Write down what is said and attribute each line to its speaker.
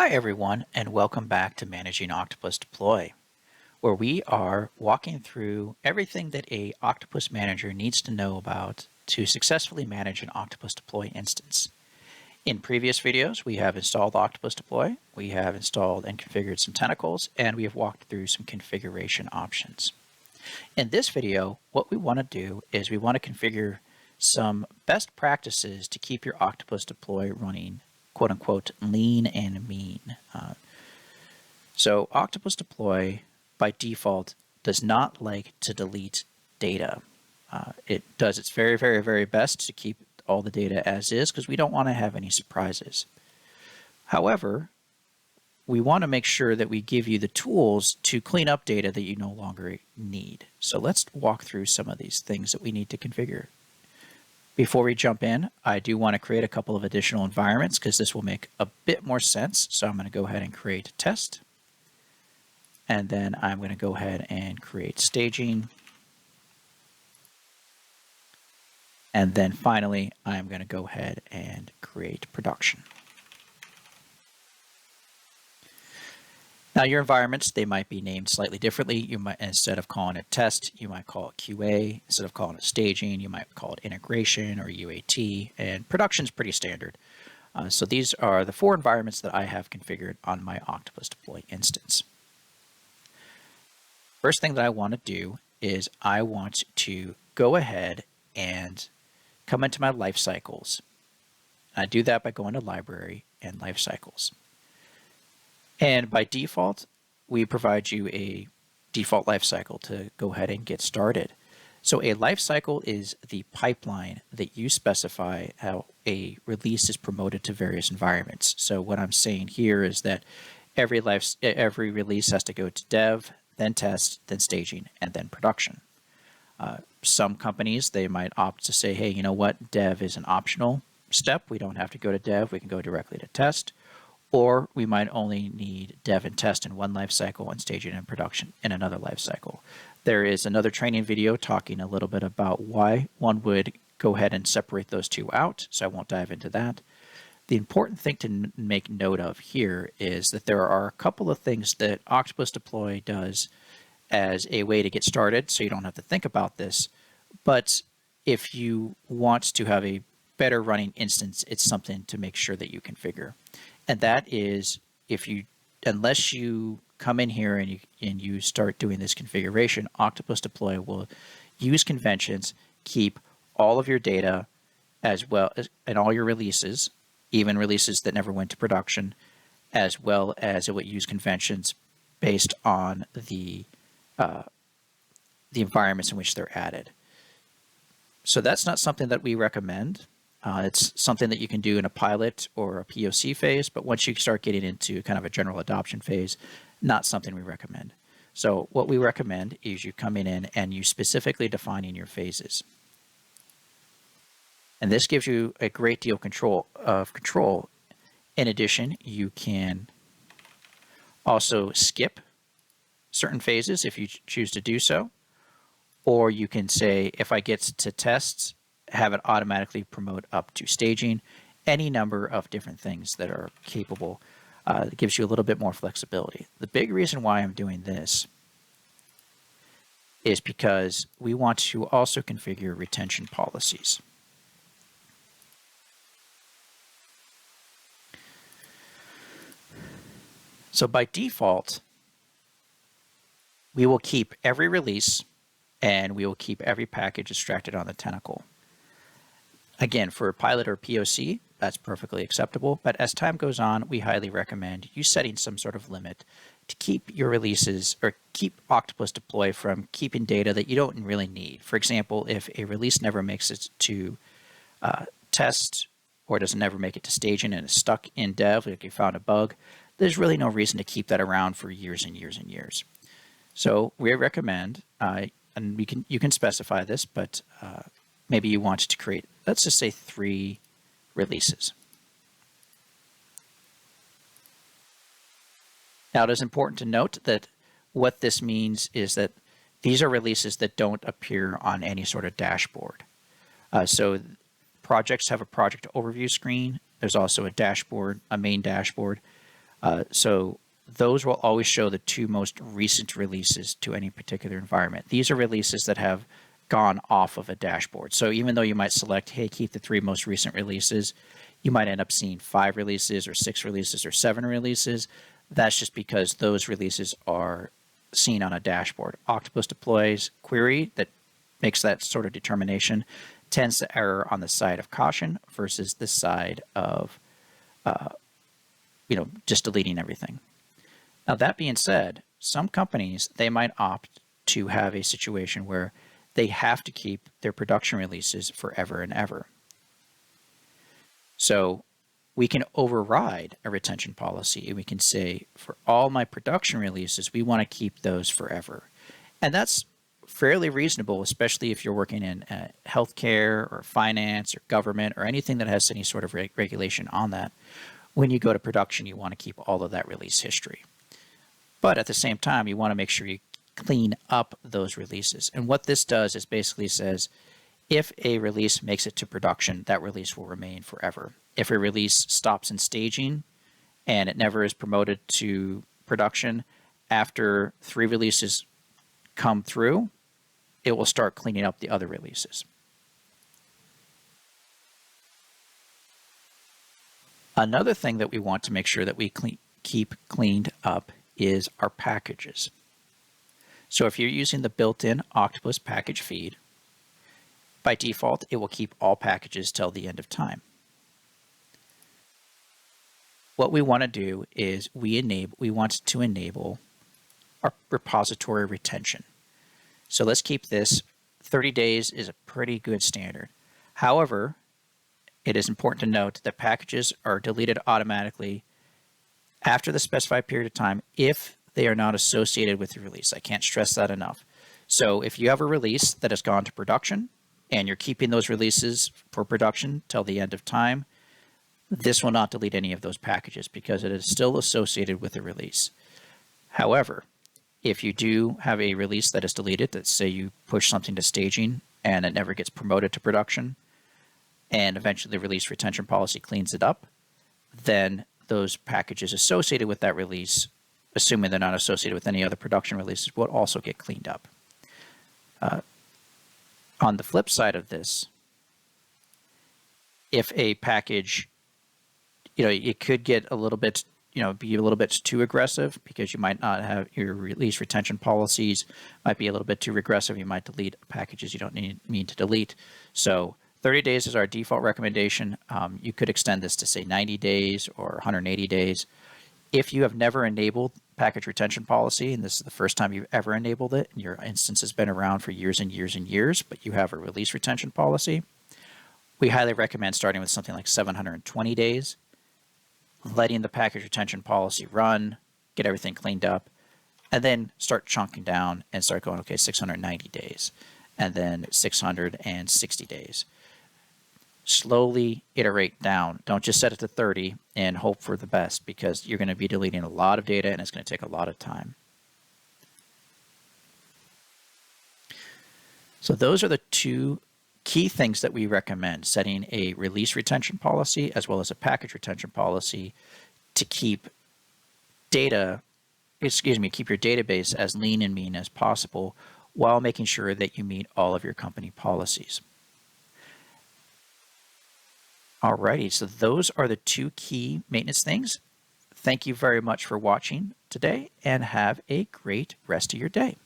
Speaker 1: Hi everyone, and welcome back to Managing Octopus Deploy, where we are walking through everything that a Octopus manager needs to know about to successfully manage an Octopus Deploy instance. In previous videos, we have installed Octopus Deploy, we have installed and configured some tentacles, and we have walked through some configuration options. In this video, what we want to do is we want to configure some best practices to keep your Octopus Deploy running quote unquote lean and mean. So Octopus Deploy by default does not like to delete data. It does its very best to keep all the data as is because we don't want to have any surprises. However, we want to make sure that we give you the tools to clean up data that you no longer need. So let's walk through some of these things that we need to configure. Before we jump in, I do want to create a couple of additional environments because this will make a bit more sense. So I'm going to go ahead and create a test. And then I'm going to go ahead and create staging. And then finally, I'm going to go ahead and create production. Now your environments, they might be named slightly differently. You might, instead of calling it test, you might call it QA. Instead of calling it staging, you might call it integration or UAT, and production is pretty standard. So these are the 4 environments that I have configured on my Octopus Deploy instance. First thing that I want to do is I want to go ahead and come into my life cycles. I do that by going to library and life cycles. And by default, we provide you a default lifecycle to go ahead and get started. So a lifecycle is the pipeline that you specify how a release is promoted to various environments. So what I'm saying here is that every release has to go to dev, then test, then staging, and then production. Some companies, they might opt to say, hey, you know what, dev is an optional step. We don't have to go to dev. We can go directly to test. Or we might only need dev and test in one life cycle and staging and production in another life cycle. There is another training video talking a little bit about why one would go ahead and separate those two out, so I won't dive into that. The important thing to make note of here is that there are a couple of things that Octopus Deploy does as a way to get started, so you don't have to think about this. But if you want to have a better running instance, it's something to make sure that you configure. And that is, unless you come in here and you start doing this configuration, Octopus Deploy will use conventions, keep all of your data as well as and all your releases, even releases that never went to production, as well as it will use conventions based on the environments in which they're added. So that's not something that we recommend. It's something that you can do in a pilot or a POC phase, but once you start getting into kind of a general adoption phase, not something we recommend. So what we recommend is you come in and you specifically define in your phases. And this gives you a great deal of control. In addition, you can also skip certain phases if you choose to do so, or you can say, if I get to tests, have it automatically promote up to staging, any number of different things that are capable. It gives you a little bit more flexibility. The big reason why I'm doing this is because we want to also configure retention policies. So by default, we will keep every release and we will keep every package extracted on the tentacle. Again, for a pilot or POC, that's perfectly acceptable, but as time goes on, we highly recommend you setting some sort of limit to keep your releases or keep Octopus Deploy from keeping data that you don't really need. For example, if a release never makes it to test or doesn't never make it to staging and is stuck in dev, like you found a bug, there's really no reason to keep that around for years and years and years. So we recommend, and you can specify this, but maybe you want to create, let's just say 3 releases. Now it is important to note that what this means is that these are releases that don't appear on any sort of dashboard. So projects have a project overview screen. There's also a dashboard, a main dashboard. So those will always show the two most recent releases to any particular environment. These are releases that have gone off of a dashboard. So even though you might select, hey, keep the three most recent releases, you might end up seeing 5 releases or 6 releases or 7 releases. That's just because those releases are seen on a dashboard. Octopus deploys query that makes that sort of determination, tends to err on the side of caution versus the side of just deleting everything. Now, that being said, some companies, they might opt to have a situation where they have to keep their production releases forever and ever. So we can override a retention policy and we can say, for all my production releases, we want to keep those forever. And that's fairly reasonable, especially if you're working in healthcare or finance or government or anything that has any sort of regulation on that. When you go to production, you want to keep all of that release history. But at the same time, you want to make sure you clean up those releases. And what this does is basically says, if a release makes it to production, that release will remain forever. If a release stops in staging and it never is promoted to production, after 3 releases come through, it will start cleaning up the other releases. Another thing that we want to make sure that we keep cleaned up is our packages. So if you're using the built-in Octopus package feed, by default, it will keep all packages till the end of time. What we want to do is we want to enable our repository retention. So let's keep this. 30 days is a pretty good standard. However, it is important to note that packages are deleted automatically after the specified period of time if they are not associated with the release. I can't stress that enough. So if you have a release that has gone to production and you're keeping those releases for production till the end of time, this will not delete any of those packages because it is still associated with the release. However, if you do have a release that is deleted, let's say you push something to staging and it never gets promoted to production, and eventually the release retention policy cleans it up, then those packages associated with that release, assuming they're not associated with any other production releases, will also get cleaned up. On the flip side of this, if a package, it could get a little bit, be a little bit too aggressive because you might not have your release retention policies might be a little bit too regressive. You might delete packages you don't need to delete. So 30 days is our default recommendation. You could extend this to say 90 days or 180 days. If you have never enabled package retention policy, and this is the first time you've ever enabled it, and your instance has been around for years and years and years, but you have a release retention policy, we highly recommend starting with something like 720 days, letting the package retention policy run, get everything cleaned up, and then start chunking down and start going, okay, 690 days, and then 660 days. Slowly iterate down. Don't just set it to 30 and hope for the best because you're going to be deleting a lot of data and it's going to take a lot of time. So those are the 2 key things that we recommend: setting a release retention policy as well as a package retention policy to keep keep your database as lean and mean as possible while making sure that you meet all of your company policies. Alrighty, so those are the 2 key maintenance things. Thank you very much for watching today and have a great rest of your day.